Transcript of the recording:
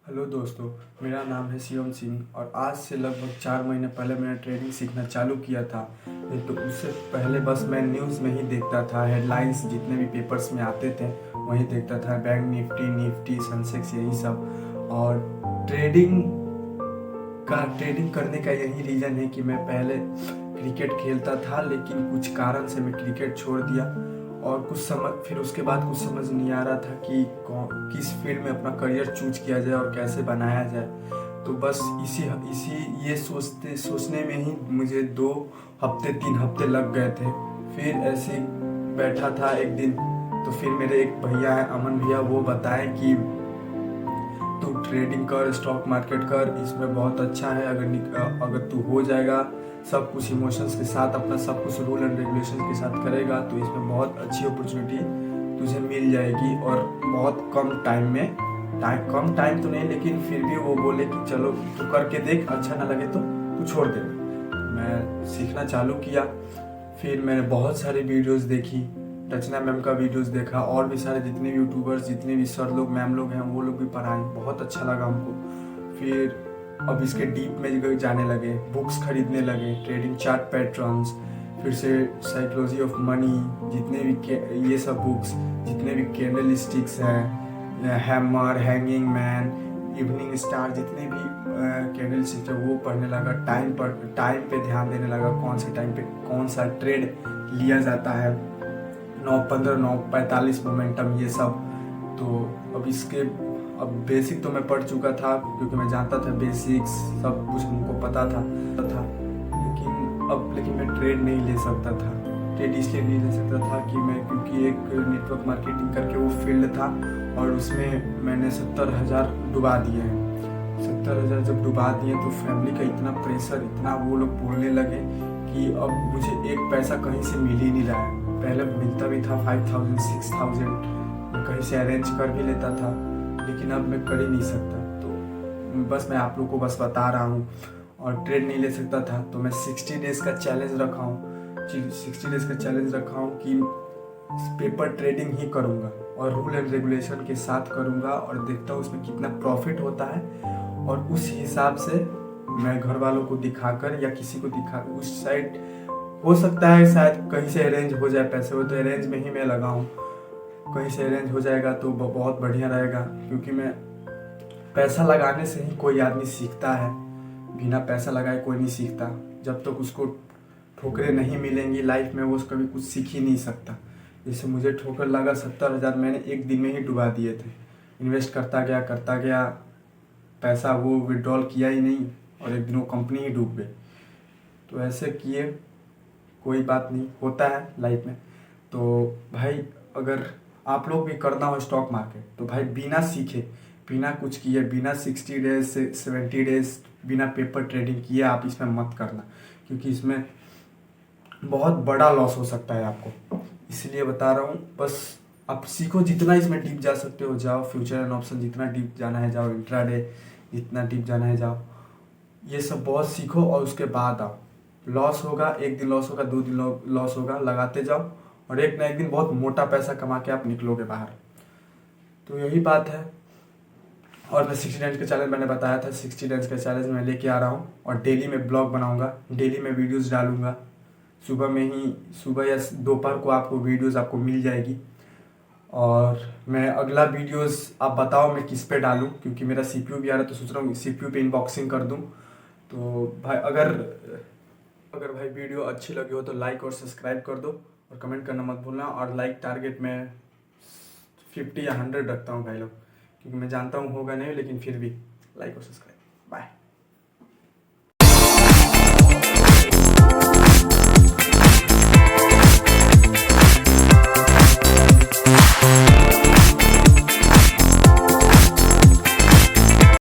Hello दोस्तों, मेरा नाम है शिवम सिंह और आज से लगभग 4 महीने पहले मैंने ट्रेडिंग सीखना चालू किया था। नहीं तो उससे पहले बस मैं न्यूज़ में ही देखता था, हेडलाइंस जितने भी पेपर्स में आते थे वही देखता था, बैंक निफ्टी सेंसेक्स यही सब। और ट्रेडिंग करने का यही रीज़न है कि मैं पहले क्रिकेट खेलता था, लेकिन कुछ कारण से मैं क्रिकेट छोड़ दिया और फिर उसके बाद कुछ समझ नहीं आ रहा था कि किस फील्ड में अपना करियर चूज किया जाए और कैसे बनाया जाए। तो बस इसी इसी ये सोचने में ही मुझे 2 हफ्ते 3 हफ्ते लग गए थे। फिर ऐसे ही बैठा था एक दिन, तो फिर मेरे एक भैया है अमन भैया, वो बताए कि तू ट्रेडिंग कर, स्टॉक मार्केट कर, इसमें बहुत अच्छा है। अगर तू हो जाएगा सब कुछ इमोशंस के साथ, अपना सब कुछ रूल एंड रेगुलेशन के साथ करेगा तो इसमें बहुत अच्छी अपॉर्चुनिटी तुझे मिल जाएगी और बहुत कम टाइम तो नहीं, लेकिन फिर भी वो बोले कि चलो तू करके देख, अच्छा ना लगे तो तू छोड़ दे। मैं सीखना चालू किया, फिर मैंने बहुत सारी वीडियोस देखी, रचना मैम का वीडियोस देखा और भी सारे जितने भी यूट्यूबर्स, जितने भी सर लोग मैम लोग हैं वो लोग भी पढ़ाए, बहुत अच्छा लगा हमको। फिर अब इसके डीप में जाने लगे, बुक्स खरीदने लगे, ट्रेडिंग चार्ट पैटर्न्स, फिर से साइकोलॉजी ऑफ मनी, जितने भी ये सब बुक्स, जितने भी कैंडल स्टिक्स हैं, hammer, hanging man, evening star, जितने भी कैंडल स्टिक्स है वो पढ़ने लगा। टाइम पे ध्यान देने लगा, कौन से टाइम पे कौन सा ट्रेड लिया जाता है, 9:15 9:45 मोमेंटम, ये सब। तो अब बेसिक तो मैं पढ़ चुका था क्योंकि मैं जानता था, बेसिक्स सब कुछ हमको पता था। लेकिन मैं ट्रेड नहीं ले सकता था। ट्रेड इसलिए नहीं ले सकता था कि क्योंकि एक नेटवर्क मार्केटिंग करके वो फील्ड था और उसमें मैंने 70,000 डुबा दिए हैं। 70,000 जब डुबा दिए तो फैमिली का इतना प्रेशर, इतना वो लोग बोलने लगे कि अब मुझे एक पैसा कहीं से मिल ही नहीं रहा है। पहले मिलता भी था 5,000 6,000, मैं कहीं से अरेंज कर भी लेता था, लेकिन अब मैं कर ही नहीं सकता। तो बस मैं आप लोग को बस बता रहा हूँ। और ट्रेड नहीं ले सकता था तो मैं 60 डेज़ का चैलेंज रखा हूँ। 60 डेज़ का चैलेंज रखा हूँ कि पेपर ट्रेडिंग ही करूँगा और रूल एंड रेगुलेशन के साथ करूँगा और देखता हूँ उसमें कितना प्रॉफिट होता है, और उस हिसाब से मैं घर वालों को दिखाकर या किसी को दिखाकर उस साइड, हो सकता है शायद कहीं से अरेंज हो जाए पैसे, वो तो अरेंज में ही मैं लगा हूँ। कहीं से अरेंज हो जाएगा तो बहुत बढ़िया रहेगा, क्योंकि मैं पैसा लगाने से ही कोई आदमी सीखता है, बिना पैसा लगाए कोई नहीं सीखता। जब तक उसको ठोकरें नहीं मिलेंगी लाइफ में वो कभी कुछ सीख ही नहीं सकता। जैसे मुझे ठोकर लगा, 70,000 मैंने एक दिन में ही डुबा दिए थे। इन्वेस्ट करता गया, पैसा वो विड्रॉल किया ही नहीं और एक दिन वो कंपनी ही डूब गई। तो ऐसे किए, कोई बात नहीं, होता है लाइफ में। तो भाई अगर आप लोग भी करना हो स्टॉक मार्केट तो भाई बिना सीखे, बिना कुछ किए, बिना 60 डेज से 70 डेज बिना पेपर ट्रेडिंग किए आप इसमें मत करना, क्योंकि इसमें बहुत बड़ा लॉस हो सकता है आपको। इसलिए बता रहा हूँ, बस आप सीखो, जितना इसमें डीप जा सकते हो जाओ, फ्यूचर एंड ऑप्शन जितना डीप जाना है जाओ, इंट्राडे जितना डीप जाना है जाओ, ये सब बहुत सीखो और उसके बाद आओ। लॉस होगा, एक दिन लॉस होगा, 2 दिन लॉस होगा, लगाते जाओ और एक ना एक दिन बहुत मोटा पैसा कमा के आप निकलोगे बाहर। तो यही बात है। और मैं 60 डेज का चैलेंज मैंने बताया था, 60 डेज का चैलेंज मैं लेके आ रहा हूँ और डेली में ब्लॉग बनाऊंगा, डेली में वीडियोस डालूंगा। सुबह या दोपहर को आपको वीडियोस आपको मिल जाएगी। और मैं अगला वीडियोस आप बताओ मैं किस पे डालूं, क्योंकि मेरा सीपीयू भी आ रहा है तो सोच रहा हूँ सीपीयू पे इनबॉक्सिंग कर दूं। तो भाई अगर भाई वीडियो अच्छी लगी हो तो लाइक और सब्सक्राइब कर दो और कमेंट करना मत भूलना। और लाइक टारगेट में 50 या 100 रखता हूँ भाई लोग, क्योंकि मैं जानता हूँ होगा नहीं, लेकिन फिर भी लाइक और सब्सक्राइब। बाय।